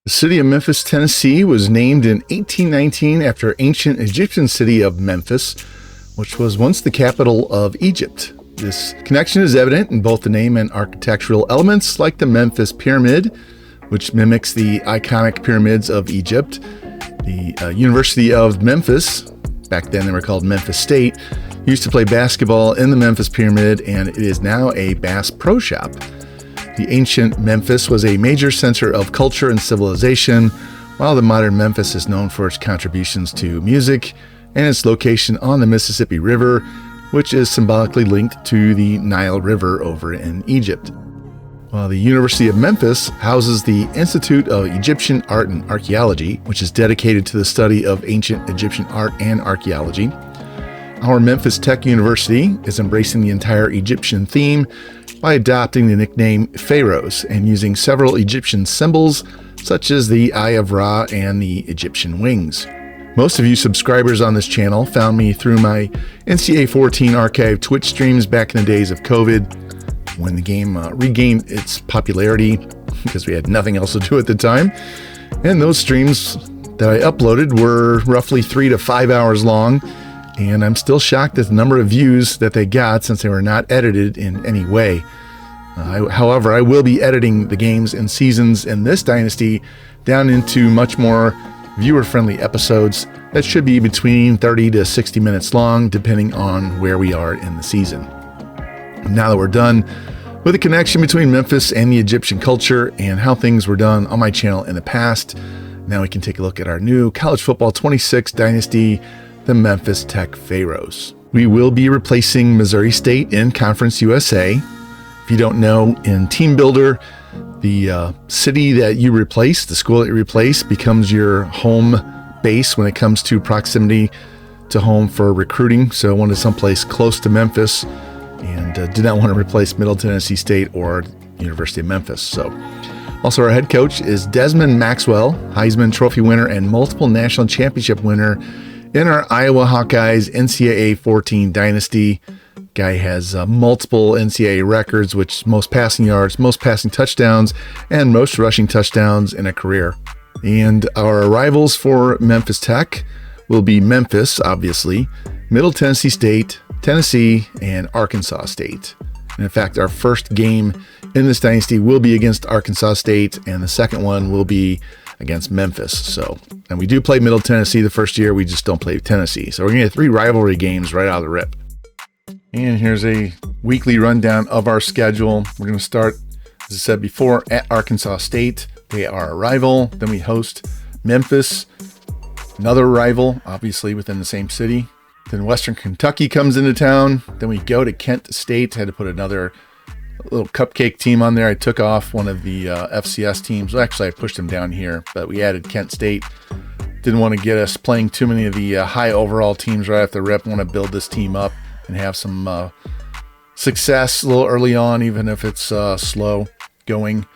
The city of Memphis, Tennessee was named in 1819 after ancient Egyptian city of Memphis, which was once the capital of Egypt. This connection is evident in both the name and architectural elements, like the Memphis Pyramid, which mimics the iconic pyramids of Egypt. The University of Memphis, back then they were called Memphis State, used to play basketball in the Memphis Pyramid, and it is now a Bass Pro Shop. The ancient Memphis was a major center of culture and civilization, while the modern Memphis is known for its contributions to music and its location on the Mississippi River, which is symbolically linked to the Nile River over in Egypt. While the University of Memphis houses the Institute of Egyptian Art and Archaeology, which is dedicated to the study of ancient Egyptian art and archaeology. Our Memphis Tech University is embracing the entire Egyptian theme by adopting the nickname Pharaohs and using several Egyptian symbols such as the Eye of Ra and the Egyptian wings. Most of you subscribers on this channel found me through my NCAA 14 archive Twitch streams back in the days of COVID, when the game regained its popularity because we had nothing else to do at the time. And those streams that I uploaded were roughly 3 to 5 hours long, and I'm still shocked at the number of views that they got since they were not edited in any way. However, I will be editing the games and seasons in this Dynasty down into much more viewer-friendly episodes that should be between 30 to 60 minutes long, depending on where we are in the season. Now that we're done with the connection between Memphis and the Egyptian culture and how things were done on my channel in the past, now we can take a look at our new College Football 26 Dynasty, the Memphis Tech Pharaohs. We will be replacing Missouri State in Conference USA. If you don't know, in Teambuilder, the city that you replace, the school that you replace, becomes your home base when it comes to proximity to home for recruiting. So I wanted someplace close to Memphis and did not want to replace Middle Tennessee State or University of Memphis. So also our head coach is Desmond Maxwell, Heisman Trophy winner and multiple national championship winner in our Iowa Hawkeyes NCAA 14 Dynasty. Guy has multiple NCAA records, which most passing yards, most passing touchdowns, and most rushing touchdowns in a career. And our rivals for Memphis Tech will be Memphis, obviously, Middle Tennessee State, Tennessee, and Arkansas State. And in fact, our first game in this dynasty will be against Arkansas State, and the second one will be against Memphis. So, and we do play Middle Tennessee the first year, we just don't play Tennessee. So we're going to get 3 rivalry games right out of the rip. And here's a weekly rundown of our schedule. We're going to start, as I said before, at Arkansas State. They are a rival. Then we host Memphis, another rival, obviously within the same city. Then Western Kentucky comes into town. Then we go to Kent State. Had to put another little cupcake team on there. I took off one of the FCS teams. Well, actually, I pushed them down here, but we added Kent State. Didn't want to get us playing too many of the high overall teams right off the rip. Want to build this team up and have some success a little early on, even if it's slow going.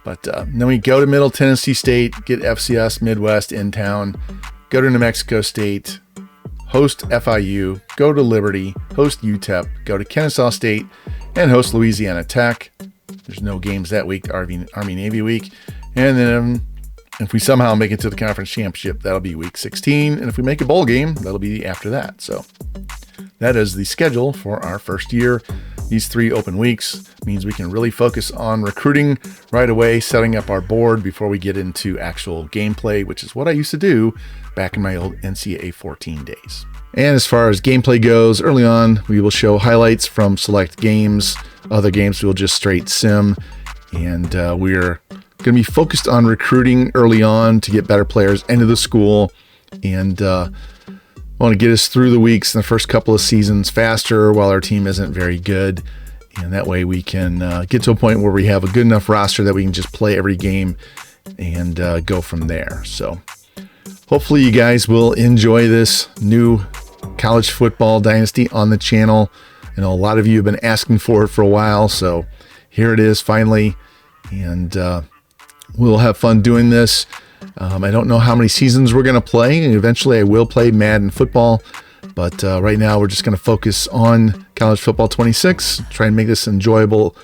But then we go to Middle Tennessee State, get FCS Midwest in town, go to New Mexico State, host FIU, go to Liberty, host UTEP, go to Kennesaw State, and host Louisiana Tech. There's no games that week, Army-Navy week. And then if we somehow make it to the conference championship, that'll be week 16. And if we make a bowl game, that'll be after that. So that is the schedule for our first year. These 3 open weeks means we can really focus on recruiting right away, setting up our board before we get into actual gameplay, which is what I used to do back in my old NCAA 14 days. And as far as gameplay goes, early on, we will show highlights from select games. Other games, we'll just straight sim. And we're going to be focused on recruiting early on to get better players into the school. And I want to get us through the weeks in the first couple of seasons faster while our team isn't very good. And that way we can get to a point where we have a good enough roster that we can just play every game and go from there. So hopefully you guys will enjoy this new college football dynasty on the channel. I know a lot of you have been asking for it for a while, so here it is finally. And we'll have fun doing this. I don't know how many seasons we're going to play, and eventually I will play Madden football, but right now we're just going to focus on College Football 26, try and make this an enjoyable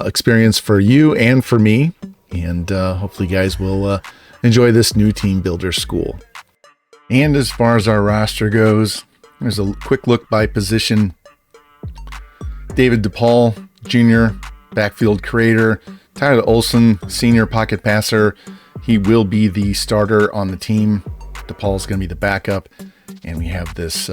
experience for you and for me. And hopefully you guys will enjoy this new team builder school. And as far as our roster goes, there's a quick look by position. David DePaul, Jr., backfield creator. Tyler Olson, senior pocket passer. He will be the starter on the team. DePaul's going to be the backup. And we have this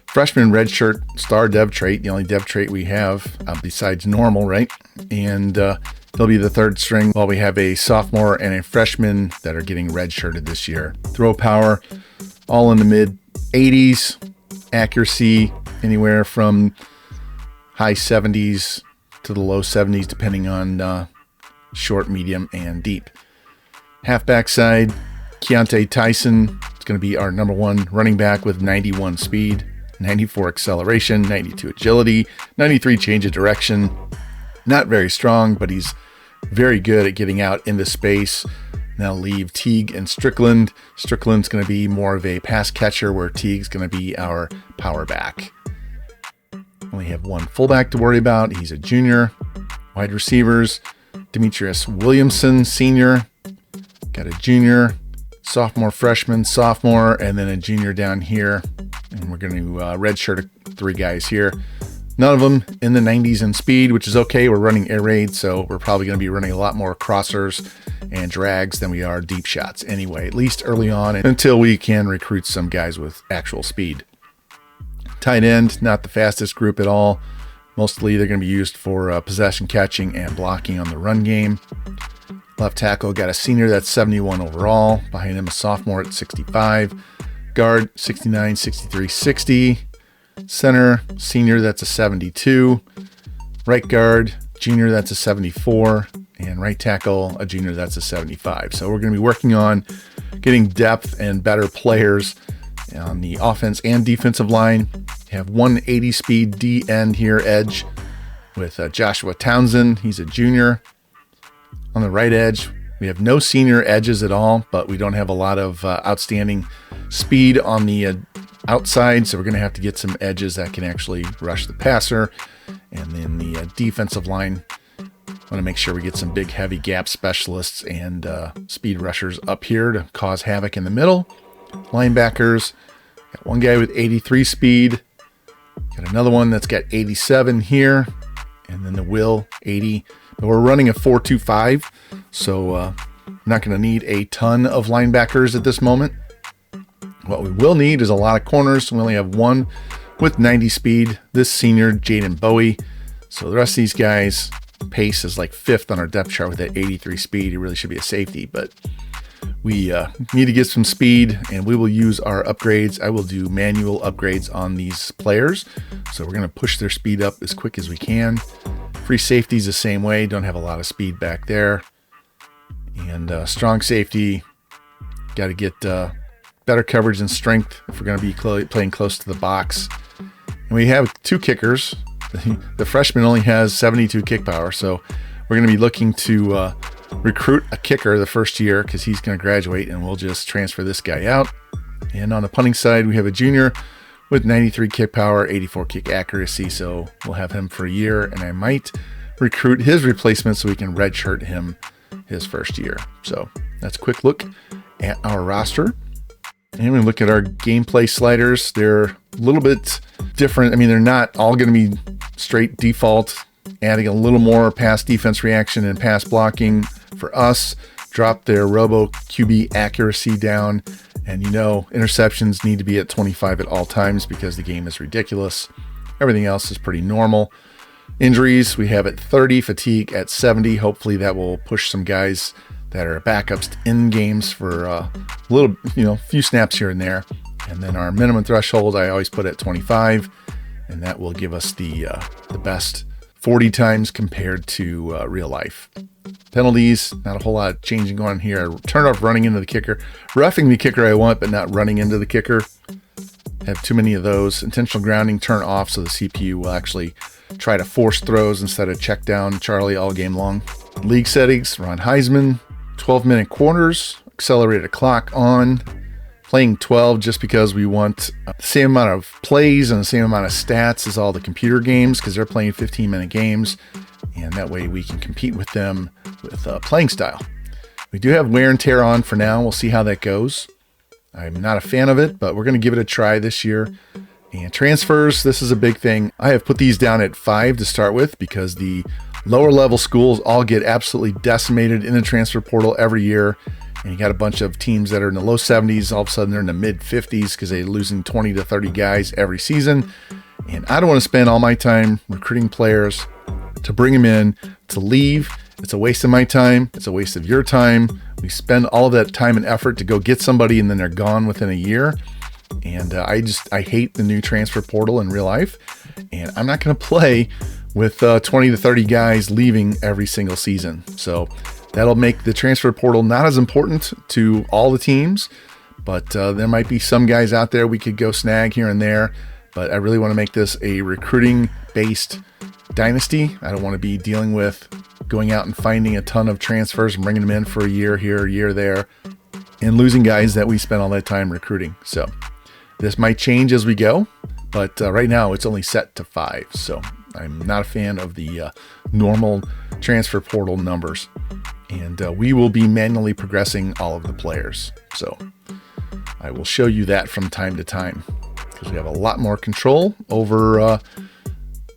freshman redshirt star dev trait, the only dev trait we have besides normal, right? And he'll be the third string, while we have a sophomore and a freshman that are getting redshirted this year. Throw power, all in the mid 80s. Accuracy, anywhere from high 70s to the low 70s, depending on short, medium, and deep. Halfback side, Keontae Tyson is going to be our number one running back with 91 speed, 94 acceleration, 92 agility, 93 change of direction. Not very strong, but he's very good at getting out into space. Now leave Teague and Strickland. Strickland's going to be more of a pass catcher, where Teague's going to be our power back. Only have one fullback to worry about. He's a junior. Wide receivers, Demetrius Williamson, senior. Got a junior, sophomore, freshman, sophomore, and then a junior down here. And we're going to redshirt 3 guys here. None of them in the 90s in speed, which is okay. We're running air raid, so we're probably going to be running a lot more crossers and drags than we are deep shots anyway, at least early on, until we can recruit some guys with actual speed. Tight end, not the fastest group at all. Mostly they're going to be used for possession catching and blocking on the run game. Left tackle, got a senior that's 71 overall. Behind him, a sophomore at 65. Guard, 69, 63, 60. Center, senior that's a 72. Right guard, junior that's a 74. And right tackle, a junior that's a 75. So we're going to be working on getting depth and better players on the offense and defensive line. We have 180 speed D end here, edge, with Joshua Townsend. He's a junior. On the right edge, we have no senior edges at all, but we don't have a lot of outstanding speed on the outside, so we're going to have to get some edges that can actually rush the passer. And then the defensive line, want to make sure we get some big, heavy gap specialists and speed rushers up here to cause havoc in the middle. Linebackers, got one guy with 83 speed, got another one that's got 87 here, and then the Will, 80. But we're running a 4-2-5, so not going to need a ton of linebackers at this moment. What we will need is a lot of corners. We only have one with 90 speed, this senior, Jaden Bowie. So the rest of these guys, pace is like 5th on our depth chart with that 83 speed. He really should be a safety, but we need to get some speed, and we will use our upgrades. I will do manual upgrades on these players, so we're going to push their speed up as quick as we can. Free safety's the same way. Don't have a lot of speed back there. And strong safety, got to get better coverage and strength if we're going to be playing close to the box. And we have 2 kickers. The freshman only has 72 kick power, so we're going to be looking to recruit a kicker the first year, because he's going to graduate, and we'll just transfer this guy out. And on the punting side, we have a junior with 93 kick power, 84 kick accuracy, so we'll have him for a year, and I might recruit his replacement so we can redshirt him his first year. So that's a quick look at our roster. And we look at our gameplay sliders. They're a little bit different. I mean, they're not all going to be straight default, adding a little more pass defense reaction and pass blocking for us. Drop their Robo QB accuracy down. And interceptions need to be at 25 at all times because the game is ridiculous. Everything else is pretty normal. Injuries, we have at 30, fatigue at 70. Hopefully that will push some guys that are backups in games for a little, few snaps here and there. And then our minimum threshold, I always put at 25, and that will give us the best 40 times compared to real life. Penalties, not a whole lot changing going on here. Turn off running into the kicker. Roughing the kicker I want, but not running into the kicker. Have too many of those. Intentional grounding, turn off, so the CPU will actually try to force throws instead of check down Charlie all game long. League settings, Ron Heisman, 12-minute quarters, accelerated clock on. Playing 12 just because we want the same amount of plays and the same amount of stats as all the computer games, because they're playing 15-minute games. And that way we can compete with them with playing style. We do have wear and tear on for now. We'll see how that goes. I'm not a fan of it, but we're going to give it a try this year. And transfers, this is a big thing. I have put these down at 5 to start with because the lower level schools all get absolutely decimated in the transfer portal every year. And you got a bunch of teams that are in the low 70s. All of a sudden they're in the mid 50s because they're losing 20 to 30 guys every season. And I don't want to spend all my time recruiting players to bring them in, to leave. It's a waste of my time. It's a waste of your time. We spend all of that time and effort to go get somebody and then they're gone within a year. And I hate the new transfer portal in real life. And I'm not going to play with 20 to 30 guys leaving every single season. So that'll make the transfer portal not as important to all the teams. But there might be some guys out there we could go snag here and there. But I really want to make this a recruiting-based dynasty. I don't want to be dealing with going out and finding a ton of transfers and bringing them in for a year here, a year there, and losing guys that we spent all that time recruiting. So this might change as we go, but right now it's only set to 5. So I'm not a fan of the normal transfer portal numbers. And we will be manually progressing all of the players. So I will show you that from time to time because we have a lot more control over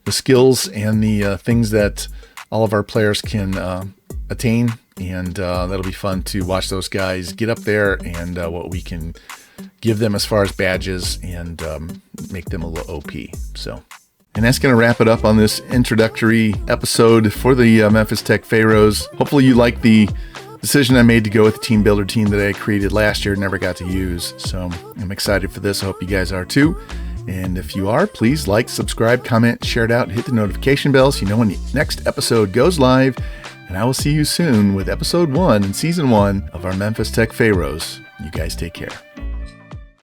the skills and the things that all of our players can attain. And that'll be fun to watch those guys get up there and what we can give them as far as badges and make them a little OP. So, and that's going to wrap it up on this introductory episode for the Memphis Tech Pharaohs. Hopefully you like the decision I made to go with the Teambuilder team that I created last year, never got to use. So I'm excited for this. I hope you guys are too. And if you are, please like, subscribe, comment, share it out, and hit the notification bell so you know when the next episode goes live. And I will see you soon with episode 1 in season 1 of our Memphis Tech Pharaohs. You guys take care.